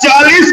40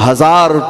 1000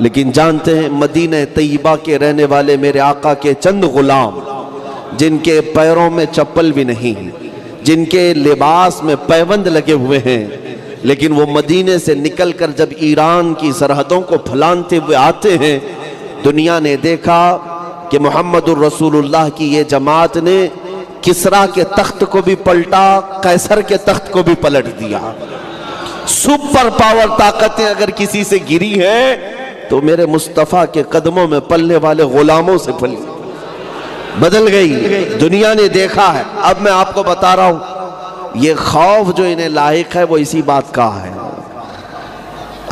لیکن جانتے ہیں مدینہ طیبہ کے رہنے والے میرے آقا کے چند غلام، جن کے پیروں میں چپل بھی نہیں، جن کے لباس میں پیوند لگے ہوئے ہیں، لیکن وہ مدینے سے نکل کر جب ایران کی سرحدوں کو پھلانتے ہوئے آتے ہیں، دنیا نے دیکھا کہ محمد الرسول اللہ کی یہ جماعت نے کسرا کے تخت کو بھی پلٹا، قیصر کے تخت کو بھی پلٹ دیا۔ سپر پاور طاقتیں اگر کسی سے گری ہیں تو میرے مصطفیٰ کے قدموں میں پلنے والے غلاموں سے پلی، بدل گئی، دنیا نے دیکھا ہے۔ اب میں آپ کو بتا رہا ہوں یہ خوف جو انہیں لاحق ہے وہ اسی بات کا ہے۔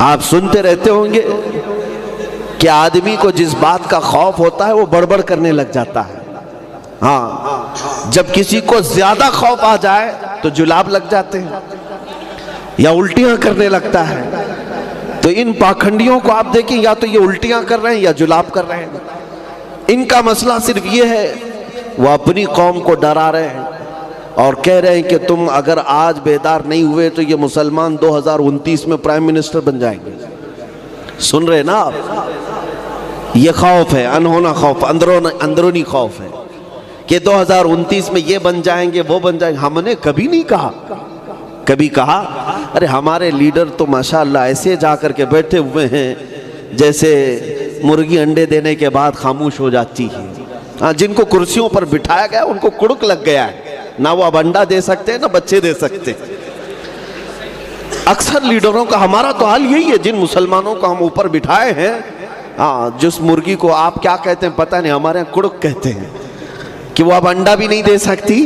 آپ سنتے رہتے ہوں گے کہ آدمی کو جس بات کا خوف ہوتا ہے وہ بڑبڑ کرنے لگ جاتا ہے۔ ہاں، جب کسی کو زیادہ خوف آ جائے تو جلاب لگ جاتے ہیں یا الٹیاں کرنے لگتا ہے۔ تو ان پاکھنڈیوں کو آپ دیکھیں، یا تو یہ الٹیاں کر رہے ہیں یا جلاب کر رہے ہیں۔ ان کا مسئلہ صرف یہ ہے، وہ اپنی قوم کو ڈرا رہے ہیں اور کہہ رہے ہیں کہ تم اگر آج بیدار نہیں ہوئے تو یہ مسلمان 2029 میں پرائم منسٹر بن جائیں گے۔ سن رہے نا آپ؟ یہ خوف ہے، انہونا خوف، اندرونی خوف ہے کہ 2029 میں یہ بن جائیں گے، وہ بن جائیں گے۔ ہم نے کبھی نہیں کہا، کبھی کہا ارے ہمارے لیڈر تو ماشاءاللہ ایسے جا کر کے بیٹھے ہوئے ہیں جیسے مرغی انڈے دینے کے بعد خاموش ہو جاتی ہے۔ ہاں، جن کو کرسیوں پر بٹھایا گیا ان کو کڑک لگ گیا ہے، نہ وہ اب انڈا دے سکتے ہیں نہ بچے دے سکتے۔ اکثر لیڈروں کا ہمارا تو حال یہی ہے، جن مسلمانوں کو ہم اوپر بٹھائے ہیں، ہاں، جس مرغی کو آپ کیا کہتے ہیں پتہ نہیں، ہمارے یہاں کڑک کہتے ہیں، کہ وہ اب انڈا بھی نہیں دے سکتی،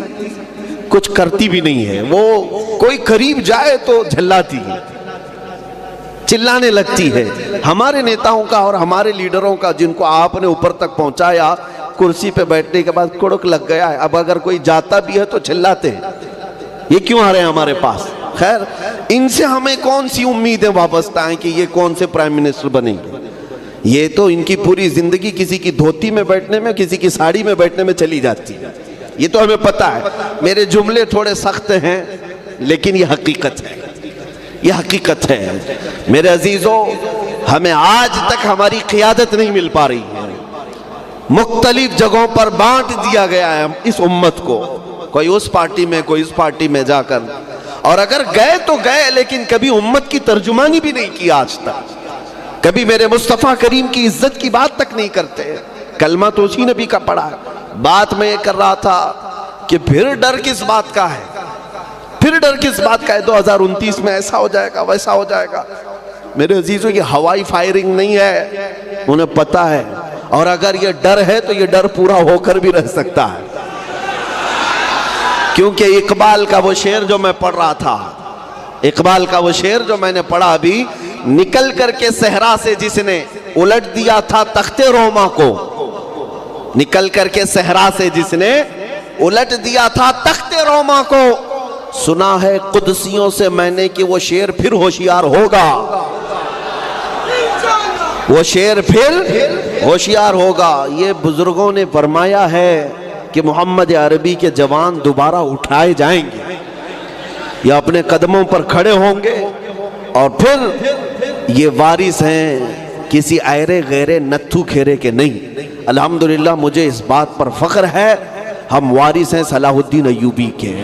کچھ کرتی بھی نہیں ہے، وہ کوئی قریب جائے تو جھلاتی ہے، چلانے لگتی ہے۔ ہمارے نیتاؤں کا اور ہمارے لیڈروں کا جن کو آپ نے اوپر تک پہنچایا، کرسی پہ بیٹھنے کے بعد کڑک لگ گیا ہے، اب اگر کوئی جاتا بھی ہے تو چلاتے ہیں، یہ کیوں آ رہے ہیں ہمارے پاس؟ خیر، ان سے ہمیں کون سی امیدیں وابستہ ہیں کہ یہ کون سے پرائم منسٹر بنیں گے؟ یہ تو ان کی پوری زندگی کسی کی دھوتی میں بیٹھنے میں، کسی کی ساڑی میں بیٹھنے میں چلی جاتی ہے، یہ تو ہمیں پتہ ہے۔ میرے جملے تھوڑے سخت ہیں لیکن یہ حقیقت ہے، یہ حقیقت ہے۔ میرے عزیزوں، ہمیں آج تک ہماری قیادت نہیں مل پا رہی ہے، مختلف جگہوں پر بانٹ دیا گیا ہے اس امت کو، کوئی اس پارٹی میں کوئی اس پارٹی میں جا کر، اور اگر گئے تو گئے لیکن کبھی امت کی ترجمانی بھی نہیں کی آج تک، کبھی میرے مصطفیٰ کریم کی عزت کی بات تک نہیں کرتے۔ کلمہ تو اسی نبی کا پڑھا ہے۔ بات میں یہ کر رہا تھا کہ پھر ڈر کس بات کا ہے، پھر ڈر کس بات کا ہے، 2029 میں ایسا ہو جائے گا ویسا ہو جائے گا۔ میرے عزیزوں، یہ ہوائی فائرنگ نہیں ہے، انہیں پتہ ہے، اور اگر یہ ڈر ہے تو یہ ڈر پورا ہو کر بھی رہ سکتا ہے، کیونکہ اقبال کا وہ شعر جو میں پڑھ رہا تھا، اقبال کا وہ شعر جو میں نے پڑھا ابھی، نکل کر کے صحرا سے جس نے الٹ دیا تھا تخت روما کو، نکل کر کے صحرا سے جس نے الٹ دیا تھا تخت روما کو، سنا ہے قدسیوں سے میں نے کہ وہ شیر پھر ہوشیار ہوگا، وہ شیر پھر ہوشیار ہوگا۔ یہ بزرگوں نے فرمایا ہے کہ محمد عربی کے جوان دوبارہ اٹھائے جائیں گے، یا اپنے قدموں پر کھڑے ہوں گے، اور پھر یہ وارث ہیں کسی ایرے غیرے نتھو کھیرے کے نہیں۔ الحمدللہ مجھے اس بات پر فخر ہے، ہم وارث ہیں صلاح الدین ایوبی کے،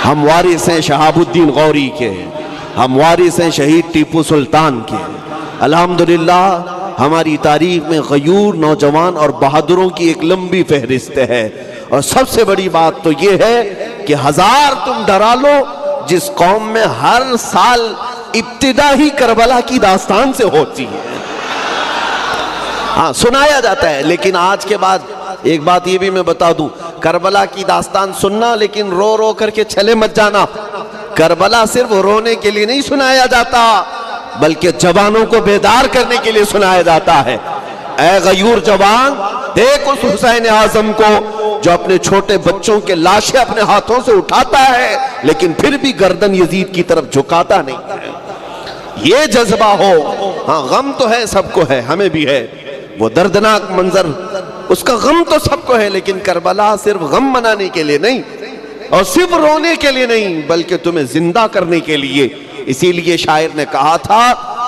ہم وارث ہیں شہاب الدین غوری کے، ہم وارث ہیں شہید ٹیپو سلطان کے۔ الحمدللہ ہماری تاریخ میں غیور نوجوان اور بہادروں کی ایک لمبی فہرست ہے، اور سب سے بڑی بات تو یہ ہے کہ ہزار تم ڈرا لو، جس قوم میں ہر سال ابتدا ہی کربلا کی داستان سے ہوتی ہے، ہاں سنایا جاتا ہے، لیکن آج کے بعد ایک بات یہ بھی میں بتا دوں، کربلا کی داستان سننا لیکن رو رو کر کے چھلے مت جانا، کربلا صرف رونے کے لیے نہیں سنایا جاتا، بلکہ جوانوں کو بیدار کرنے کے لیے سنایا جاتا ہے۔ اے غیور جوان، دیکھ اس حسین اعظم کو جو اپنے چھوٹے بچوں کے لاشیں اپنے ہاتھوں سے اٹھاتا ہے لیکن پھر بھی گردن یزید کی طرف جھکاتا نہیں ہے۔ یہ جذبہ ہو، ہاں غم تو ہے، سب کو ہے، ہمیں بھی ہے، وہ دردناک منظر، اس کا غم تو سب کو ہے، لیکن کربلا صرف غم منانے کے لیے نہیں اور صرف رونے کے لیے نہیں، بلکہ تمہیں زندہ کرنے کے لیے۔ اسی لیے شاعر نے کہا تھا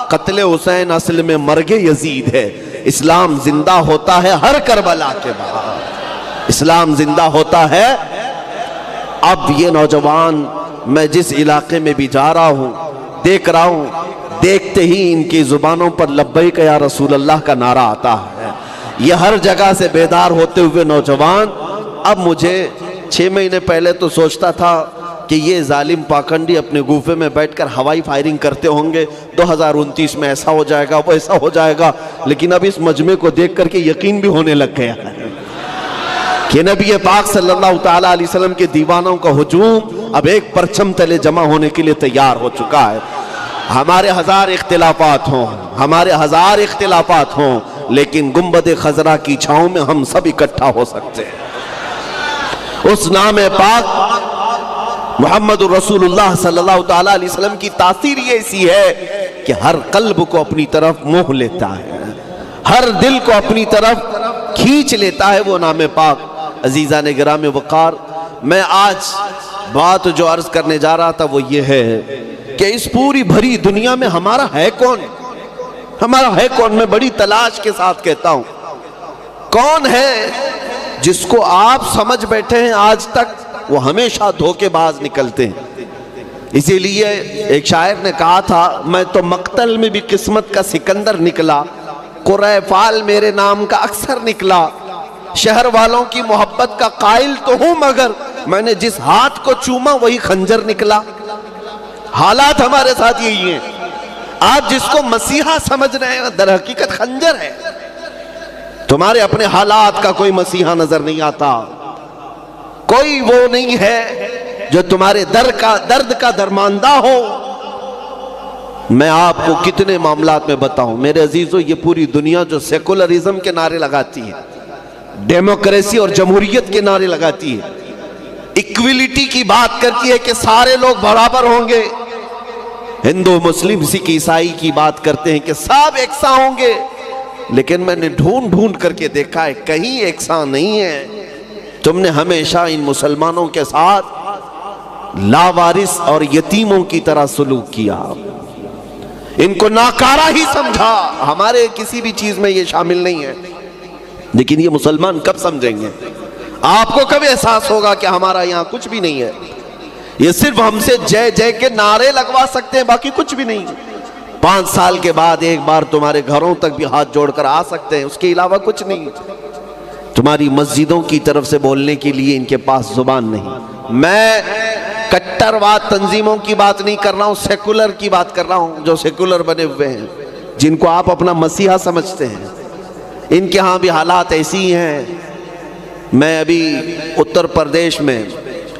قتل حسین اصل میں مرگ یزید ہے. اسلام زندہ ہوتا ہے ہر کربلا کے بعد. اسلام زندہ ہوتا ہے. اب یہ نوجوان، میں جس علاقے میں بھی جا رہا ہوں دیکھ رہا ہوں، دیکھتے ہی ان کی زبانوں پر لبیک یا رسول اللہ کا نعرہ آتا ہے. یہ ہر جگہ سے بیدار ہوتے ہوئے نوجوان. اب مجھے 6 مہینے پہلے تو سوچتا تھا کہ یہ ظالم پاکنڈی اپنے گوفے میں بیٹھ کر ہوائی فائرنگ کرتے ہوں گے، 2029 میں ایسا ہو جائے گا، وہ ایسا ہو جائے گا. لیکن اب اس مجمع کو دیکھ کر کے یقین بھی ہونے لگ گیا ہے کہ نبی پاک صلی اللہ تعالیٰ علیہ وسلم کے دیوانوں کا ہجوم اب ایک پرچم تلے جمع ہونے کے لیے تیار ہو چکا ہے. ہمارے ہزار اختلافات ہوں لیکن گنبد خضرا کی چھاؤں میں ہم سب اکٹھا ہو سکتے ہیں. اس نام پاک محمد رسول اللہ صلی اللہ تعالیٰ علیہ وسلم کی تاثیر یہ ایسی ہے کہ ہر قلب کو اپنی طرف موہ لیتا ہے، ہر دل کو اپنی طرف کھینچ لیتا ہے وہ نام پاک. عزیزان گرامی وقار، میں آج بات جو عرض کرنے جا رہا تھا وہ یہ ہے کہ اس پوری بھری دنیا میں ہمارا ہے کون؟ ہمارا ہے کون؟ میں بڑی تلاش کے ساتھ کہتا ہوں، کون ہے جس کو آپ سمجھ بیٹھے ہیں آج تک وہ ہمیشہ دھوکے باز نکلتے ہیں. اسی لیے ایک شاعر نے کہا تھا، میں تو مقتل میں بھی قسمت کا سکندر نکلا، قرۂ فال میرے نام کا اکثر نکلا، شہر والوں کی محبت کا قائل تو ہوں مگر میں نے جس ہاتھ کو چوما وہی خنجر نکلا. حالات ہمارے ساتھ یہی ہیں. آپ جس کو مسیحا سمجھ رہے ہیں در حقیقت خنجر ہے. تمہارے اپنے حالات کا کوئی مسیحا نظر نہیں آتا، کوئی وہ نہیں ہے جو تمہارے درد کا درماندہ ہو. میں آپ کو کتنے معاملات میں بتاؤں میرے عزیزو، یہ پوری دنیا جو سیکولرزم کے نعرے لگاتی ہے، ڈیموکریسی اور جمہوریت کے نعرے لگاتی ہے، ایکویلٹی کی بات کرتی ہے کہ سارے لوگ برابر ہوں گے، ہندو مسلم سکھ عیسائی کی بات کرتے ہیں کہ سب یکساں ہوں گے، لیکن میں نے ڈھونڈ کر کے دیکھا ہے کہیں یکساں نہیں ہے. تم نے ہمیشہ ان مسلمانوں کے ساتھ لاوارث اور یتیموں کی طرح سلوک کیا، ان کو ناکارہ ہی سمجھا. ہمارے کسی بھی چیز میں یہ شامل نہیں ہے، لیکن یہ مسلمان کب سمجھیں گے؟ آپ کو کب احساس ہوگا کہ ہمارا یہاں کچھ بھی نہیں ہے؟ یہ صرف ہم سے جے جے کے نعرے لگوا سکتے ہیں، باقی کچھ بھی نہیں. 5 سال کے بعد ایک بار تمہارے گھروں تک بھی ہاتھ جوڑ کر آ سکتے ہیں، اس کے علاوہ کچھ نہیں. تمہاری مسجدوں کی طرف سے بولنے کے لیے ان کے پاس زبان نہیں. میں کٹرواد تنظیموں کی بات نہیں کر رہا ہوں، سیکولر کی بات کر رہا ہوں، جو سیکولر بنے ہوئے ہیں، جن کو آپ اپنا مسیحا سمجھتے ہیں. ان کے ہاں بھی حالات ایسی ہیں. میں ابھی اتر پردیش میں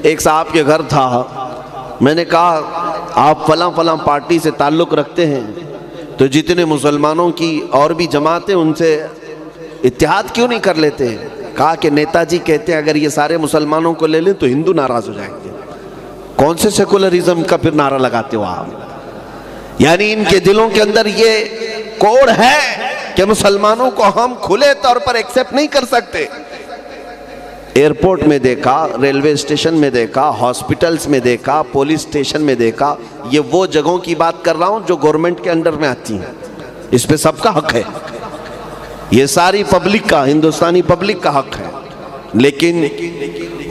ایک صاحب کے گھر تھا، میں نے کہا آپ فلاں پارٹی سے تعلق رکھتے ہیں تو جتنے مسلمانوں کی اور بھی جماعتیں ان سے اتحاد کیوں نہیں کر لیتے؟ کہا کہ نیتا جی کہتے ہیں اگر یہ سارے مسلمانوں کو لے لیں تو ہندو ناراض ہو جائیں گے. کون سے سیکولرزم کا پھر نعرہ لگاتے ہو آپ؟ یعنی ان کے دلوں کے اندر یہ کوڑ ہے کہ مسلمانوں کو ہم کھلے طور پر ایکسپٹ نہیں کر سکتے. ایئرپورٹ میں دیکھا، ریلوے اسٹیشن میں دیکھا، ہاسپٹلز میں دیکھا، پولیس اسٹیشن میں دیکھا. یہ وہ جگہوں کی بات کر رہا ہوں جو گورنمنٹ کے انڈر میں آتی ہیں، اس پہ سب کا حق ہے، یہ ساری پبلک کا، ہندوستانی پبلک کا حق ہے. لیکن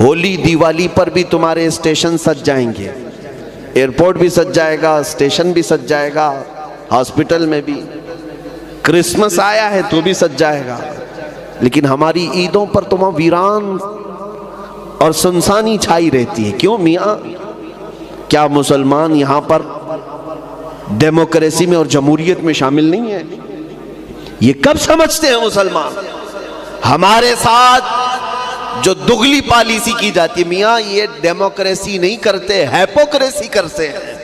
ہولی دیوالی پر بھی تمہارے اسٹیشن سج جائیں گے، ایئرپورٹ بھی سج جائے گا، اسٹیشن بھی سج جائے گا، ہاسپٹل میں بھی. کرسمس آیا ہے تو بھی سج جائے گا. لیکن ہماری عیدوں پر تو وہاں ویران اور سنسانی چھائی رہتی ہے. کیوں میاں؟ کیا مسلمان یہاں پر ڈیموکریسی میں اور جمہوریت میں شامل نہیں ہے؟ یہ کب سمجھتے ہیں مسلمان؟ ہمارے ساتھ جو دگلی پالیسی کی جاتی ہے، میاں یہ ڈیموکریسی نہیں کرتے، ہیپوکریسی کرتے ہیں،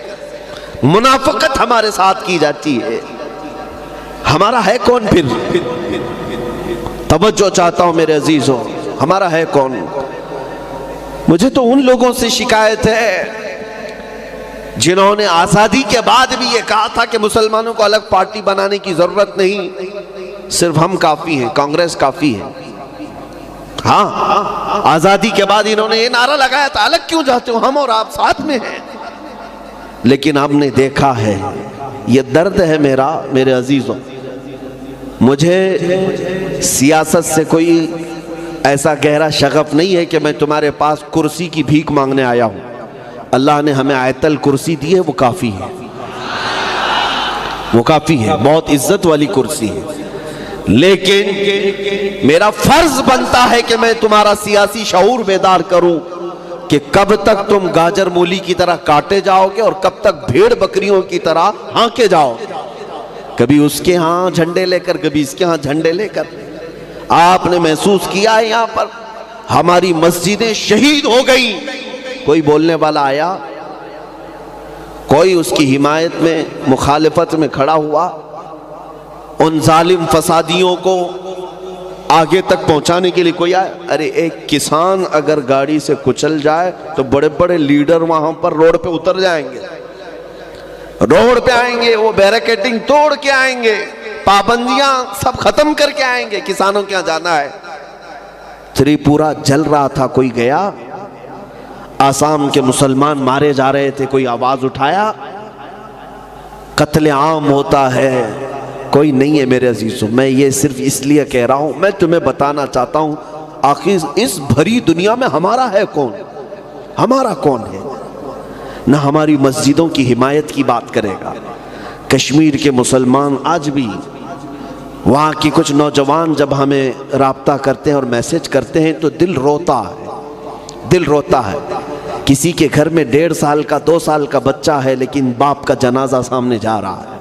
منافقت ہمارے ساتھ کی جاتی ہے. ہمارا ہے کون پھر؟ توجہ چاہتا ہوں میرے عزیزوں، ہمارا ہے کون؟ مجھے تو ان لوگوں سے شکایت ہے جنہوں نے آزادی کے بعد بھی یہ کہا تھا کہ مسلمانوں کو الگ پارٹی بنانے کی ضرورت نہیں، صرف ہم کافی ہیں، کانگریس کافی ہے. ہاں، آزادی کے بعد انہوں نے یہ نعرہ لگایا تھا الگ کیوں جاتے ہو، ہم اور آپ ساتھ میں ہیں. لیکن ہم نے دیکھا ہے یہ درد ہے میرا میرے عزیزوں. مجھے سیاست سے کوئی ایسا گہرا شغف نہیں ہے کہ میں تمہارے پاس کرسی کی بھیک مانگنے آیا ہوں. اللہ نے ہمیں آیت الکرسی دی ہے، وہ کافی ہے، وہ کافی ہے، بہت عزت والی کرسی ہے. لیکن میرا فرض بنتا ہے کہ میں تمہارا سیاسی شعور بیدار کروں کہ کب تک تم گاجر مولی کی طرح کاٹے جاؤ گے اور کب تک بھیڑ بکریوں کی طرح ہانکے جاؤ گے، کبھی اس کے ہاں جھنڈے لے کر، کبھی اس کے ہاں جھنڈے لے کر. آپ نے محسوس کیا ہے یہاں پر ہماری مسجدیں شہید ہو گئیں. کوئی بولنے والا آیا، کوئی اس کی حمایت میں مخالفت میں کھڑا ہوا، ان ظالم فسادیوں کو آگے تک پہنچانے کے لیے کوئی آیا؟ ارے ایک کسان اگر گاڑی سے کچل جائے تو بڑے بڑے لیڈر وہاں پر روڈ پہ اتر جائیں گے، روڈ پہ آئیں گے، وہ بیریکیڈنگ توڑ کے آئیں گے، پابندیاں سب ختم کر کے آئیں گے. کسانوں کے یہاں جانا ہے. تریپورہ جل رہا تھا، کوئی گیا؟ آسام کے مسلمان مارے جا رہے تھے، کوئی آواز اٹھایا؟ قتل عام ہوتا ہے، کوئی نہیں ہے میرے عزیزوں. میں یہ صرف اس لیے کہہ رہا ہوں، میں تمہیں بتانا چاہتا ہوں آخر اس بھری دنیا میں ہمارا ہے کون؟ ہمارا کون ہے؟ نہ ہماری مسجدوں کی حمایت کی بات کرے گا. کشمیر کے مسلمان آج بھی، وہاں کی کچھ نوجوان جب ہمیں رابطہ کرتے ہیں اور میسج کرتے ہیں تو دل روتا ہے، دل روتا ہے. کسی کے گھر میں 1.5 سال کا 2 سال کا بچہ ہے لیکن باپ کا جنازہ سامنے جا رہا ہے،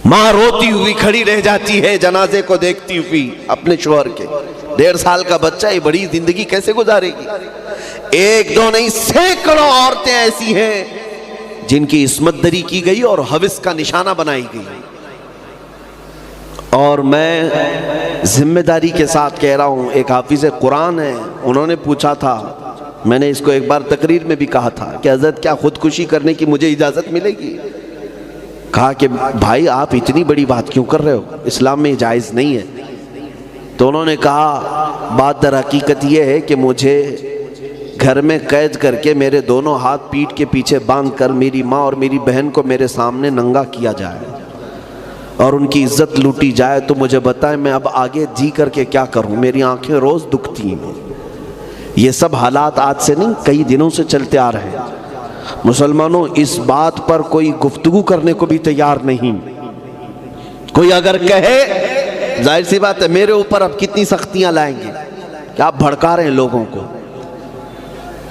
ماں روتی ہوئی کھڑی رہ جاتی ہے جنازے کو دیکھتی ہوئی اپنے شوہر کے. 1.5 سال کا بچہ یہ بڑی زندگی کیسے گزارے گی؟ ایک دو نہیں، سینکڑوں عورتیں ایسی ہیں جن کی عصمت دری کی گئی اور حوث کا نشانہ بنائی گئی. اور میں ذمہ داری کے ساتھ کہہ رہا ہوں، ایک حافظ قرآن ہے، انہوں نے پوچھا تھا، میں نے اس کو ایک بار تقریر میں بھی کہا تھا کہ حضرت کیا خودکشی کرنے کی مجھے اجازت ملے گی؟ کہا کہ بھائی آپ اتنی بڑی بات کیوں کر رہے ہو، اسلام میں جائز نہیں ہے. تو انہوں نے کہا بات در حقیقت یہ ہے کہ مجھے گھر میں قید کر کے میرے دونوں ہاتھ پیٹھ کے پیچھے باندھ کر میری ماں اور میری بہن کو میرے سامنے ننگا کیا جائے اور ان کی عزت لوٹی جائے تو مجھے بتائیں میں اب آگے جی کر کے کیا کروں؟ میری آنکھیں روز دکھتی ہیں. یہ سب حالات آج سے نہیں، کئی دنوں سے چلتے آ رہے ہیں. مسلمانوں اس بات پر کوئی گفتگو کرنے کو بھی تیار نہیں. کوئی اگر کہے، ظاہر سی بات ہے میرے اوپر اب کتنی سختیاں لائیں گے کہ آپ بھڑکا رہے ہیں لوگوں کو.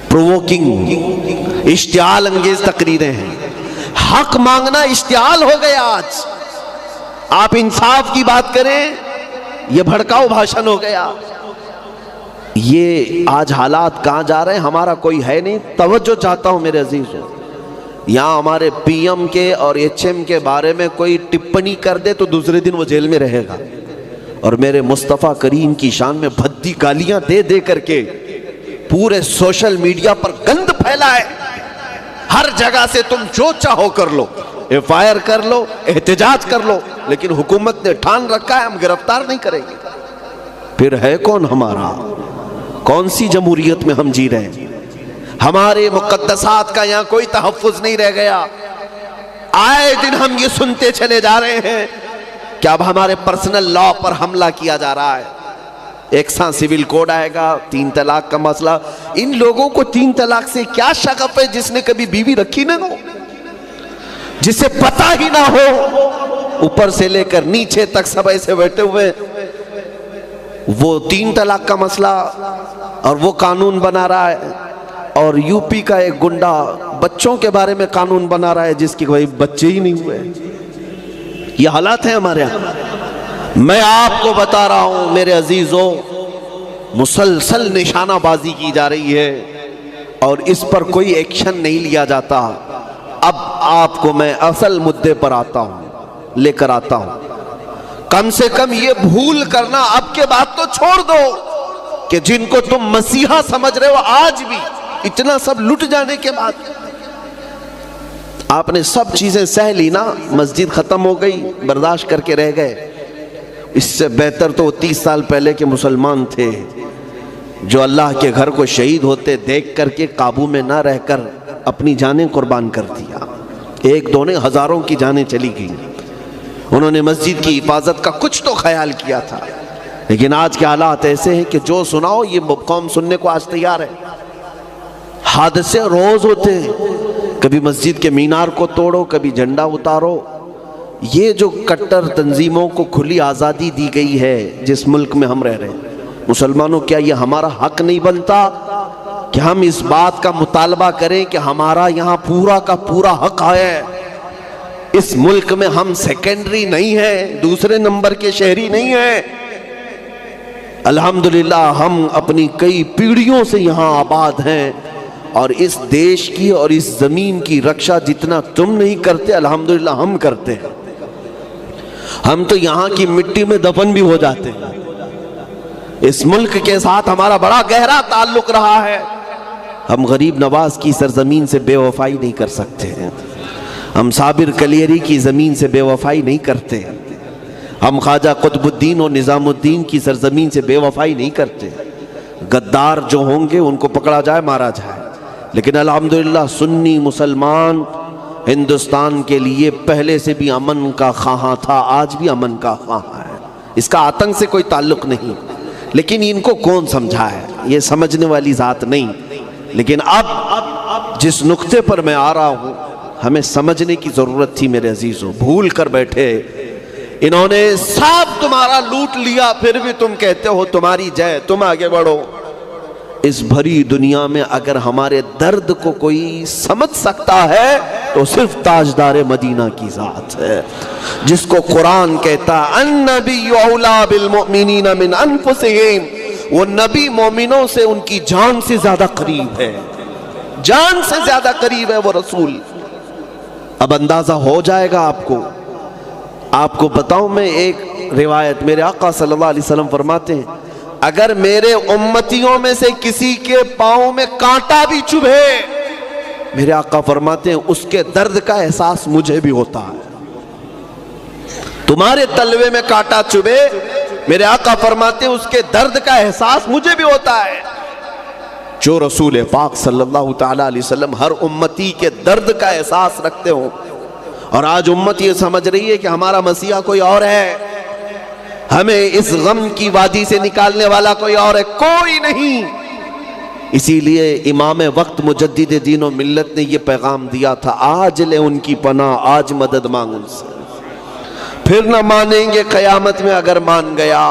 پرووکنگ، اشتعال انگیز تقریریں ہیں. حق مانگنا اشتعال ہو گیا آج. آپ انصاف کی بات کریں، یہ بھڑکاؤ بھاشن ہو گیا. یہ آج حالات کہاں جا رہے ہیں ہمارا کوئی ہے نہیں. توجہ چاہتا ہوں میرے عزیزوں، یہاں ہمارے پی ایم کے اور ایچ ایم کے بارے میں کوئی ٹپنی کر دے تو دوسرے دن وہ جیل میں رہے گا، اور میرے مصطفیٰ کریم کی شان میں بھدی گالیاں دے دے کر کے پورے سوشل میڈیا پر گند پھیلا ہے. ہر جگہ سے تم جو چاہو کر لو، ایف آئی آر کر لو، احتجاج کر لو، لیکن حکومت نے ٹھان رکھا ہے ہم گرفتار نہیں کریں گے. پھر ہے کون ہمارا؟ کون سی جمہوریت میں ہم جی رہے ہیں؟ ہمارے مقدسات کا یہاں کوئی تحفظ نہیں رہ گیا. آئے دن ہم یہ سنتے چلے جا رہے ہیں کہ اب ہمارے پرسنل لا پر حملہ کیا جا رہا ہے. ایک ساں سیول کوڈ آئے گا، 3 طلاق کا مسئلہ. ان لوگوں کو 3 طلاق سے کیا شغف ہے جس نے کبھی بیوی رکھی نہ ہو، جسے پتہ ہی نہ ہو؟ اوپر سے لے کر نیچے تک سب ایسے بیٹھے ہوئے. وہ 3 طلاق کا مسئلہ اور وہ قانون بنا رہا ہے، اور یو پی کا ایک گنڈا بچوں کے بارے میں قانون بنا رہا ہے جس کی کوئی بچے ہی نہیں ہوئے. یہ حالات ہیں ہمارے یہاں. میں آپ کو بتا رہا ہوں میرے عزیزوں، مسلسل نشانہ بازی کی جا رہی ہے اور اس پر کوئی ایکشن نہیں لیا جاتا. اب آپ کو میں اصل مدے پر آتا ہوں، لے کر آتا ہوں. کم سے کم یہ بھول کرنا اب کے بعد تو چھوڑ دو کہ جن کو تم مسیحا سمجھ رہے ہو آج بھی اتنا سب لٹ جانے کے بعد آپ نے سب چیزیں سہ لی نا. مسجد ختم ہو گئی، برداشت کر کے رہ گئے. اس سے بہتر تو 30 سال پہلے کے مسلمان تھے جو اللہ کے گھر کو شہید ہوتے دیکھ کر کے قابو میں نہ رہ کر اپنی جانیں قربان کر دیا. ایک دو نے ہزاروں کی جانیں چلی گئیں. انہوں نے مسجد کی حفاظت کا کچھ تو خیال کیا تھا، لیکن آج کے حالات ایسے ہیں کہ جو سناؤ یہ قوم سننے کو آج تیار ہے. حادثے روز ہوتے ہیں، کبھی مسجد کے مینار کو توڑو، کبھی جھنڈا اتارو. یہ جو کٹر تنظیموں کو کھلی آزادی دی گئی ہے جس ملک میں ہم رہ رہے ہیں، مسلمانوں کیا یہ ہمارا حق نہیں بنتا کہ ہم اس بات کا مطالبہ کریں کہ ہمارا یہاں پورا کا پورا حق ہے؟ اس ملک میں ہم سیکنڈری نہیں ہیں، دوسرے نمبر کے شہری نہیں ہیں. الحمدللہ ہم اپنی کئی پیڑھیوں سے یہاں آباد ہیں، اور اس دیش کی اور اس زمین کی رکشا جتنا تم نہیں کرتے الحمدللہ ہم کرتے ہیں. ہم تو یہاں کی مٹی میں دفن بھی ہو جاتے ہیں. اس ملک کے ساتھ ہمارا بڑا گہرا تعلق رہا ہے. ہم غریب نواز کی سرزمین سے بے وفائی نہیں کر سکتے ہیں، ہم صابر کلیری کی زمین سے بے وفائی نہیں کرتے، ہم خواجہ قطب الدین اور نظام الدین کی سرزمین سے بے وفائی نہیں کرتے. غدار جو ہوں گے ان کو پکڑا جائے، مارا جائے، لیکن الحمدللہ سنی مسلمان ہندوستان کے لیے پہلے سے بھی امن کا خواہاں تھا، آج بھی امن کا خواہاں ہے. اس کا آتنک سے کوئی تعلق نہیں، لیکن ان کو کون سمجھا ہے؟ یہ سمجھنے والی ذات نہیں. لیکن اب جس نقطے پر میں آ رہا ہوں ہمیں سمجھنے کی ضرورت تھی میرے عزیزوں. بھول کر بیٹھے، انہوں نے سب تمہارا لوٹ لیا، پھر بھی تم کہتے ہو تمہاری جے، تم آگے بڑھو. اس بھری دنیا میں اگر ہمارے درد کو کوئی سمجھ سکتا ہے تو صرف تاجدار مدینہ کی ذات ہے، جس کو قرآن کہتا النبی اولا بالمؤمنین من انفسہم. وہ نبی مومنوں سے ان کی جان سے زیادہ قریب ہے، جان سے زیادہ قریب ہے وہ رسول. اب اندازہ ہو جائے گا آپ کو بتاؤں میں ایک روایت. میرے آقا صلی اللہ علیہ وسلم فرماتے ہیں اگر میرے امتیوں میں سے کسی کے پاؤں میں کانٹا بھی چبھے، میرے آقا فرماتے ہیں اس کے درد کا احساس مجھے بھی ہوتا ہے. تمہارے تلوے میں کانٹا چبھے، میرے آقا فرماتے ہیں اس کے درد کا احساس مجھے بھی ہوتا ہے. جو رسول پاک صلی اللہ تعالیٰ علیہ وسلم ہر امتی کے درد کا احساس رکھتے ہوں، اور آج امت یہ سمجھ رہی ہے کہ ہمارا مسیحا کوئی اور ہے، ہمیں اس غم کی وادی سے نکالنے والا کوئی اور ہے، کوئی نہیں. اسی لیے امام وقت مجدد دین و ملت نے یہ پیغام دیا تھا آج لے ان کی پناہ، آج مدد مانگ ان سے، پھر نہ مانیں گے قیامت میں اگر مان گیا.